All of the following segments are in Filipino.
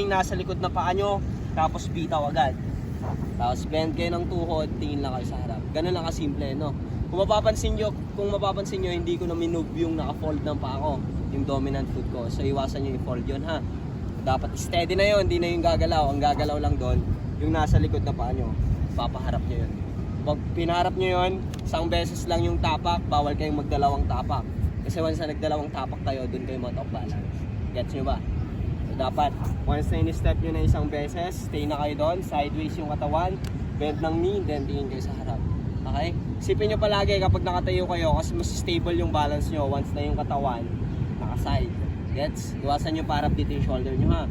yung nasa likod na paa nyo, tapos bitaw agad. Tapos bend kayo ng tuhod, tingin lang kayo sa harap. Ganun lang kasimple, no? Kung mapapansin nyo, hindi ko na minove yung naka-fold ng paa ko, yung dominant foot ko. So iwasan nyo i-fold yun, ha? Dapat steady na yun, hindi na yung gagalaw. Ang gagalaw lang doon, yung nasa likod na paa nyo. Papaharap nyo yun. Pag pinaharap nyo yun, isang beses lang yung tapak, bawal kayong magdalawang tapak. Kasi once na nagdalawang tapak kayo, doon kayo out of balance. Gets nyo ba? So dapat, once na in-step nyo na isang beses, stay na kayo doon, sideways yung katawan, bend ng knee, then tingin kayo sa harap. Okay? Isipin nyo palagi kapag nakatayo kayo, kasi mas stable yung balance nyo once na yung katawan naka-side. Gets? Iwasan nyo parap dito yung shoulder nyo, ha?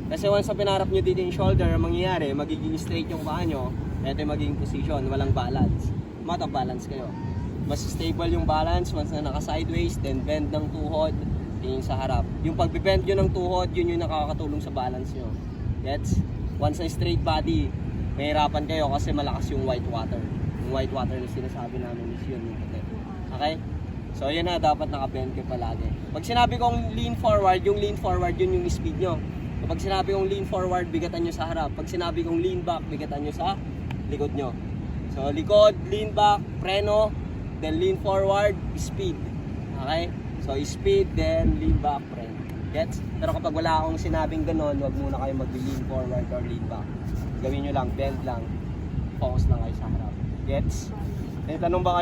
Kasi once na pinarap nyo dito yung shoulder, ang mangyayari, magiging straight yung paa nyo, ito yung magiging position, walang balance. Out of balance kayo. Mas stable yung balance once na naka-sideways, then bend ng tuhod, tingin sa harap. Yung pag-bend nyo ng tuhod, yun yung nakakatulong sa balance nyo. Gets? Once na straight body, mahirapan kayo kasi malakas yung white water. Yung white water na sinasabi namin is yun. Okay? So yun na, dapat naka-bend kayo palagi. Pag sinabi kong lean forward, yung lean forward, yun yung speed nyo. Pag sinabi kong lean forward, bigatan nyo sa harap. Pag sinabi kong lean back, bigatan nyo sa likod nyo. So likod, lean back, preno, then lean forward, speed. Okay? So speed, then lean back, preno. Gets? Pero kapag wala akong sinabing ganon, wag muna kayo mag-lean forward or lean back. Gawin nyo lang, bend lang, focus lang kayo sa harap. Gets? May tanong ba kayo?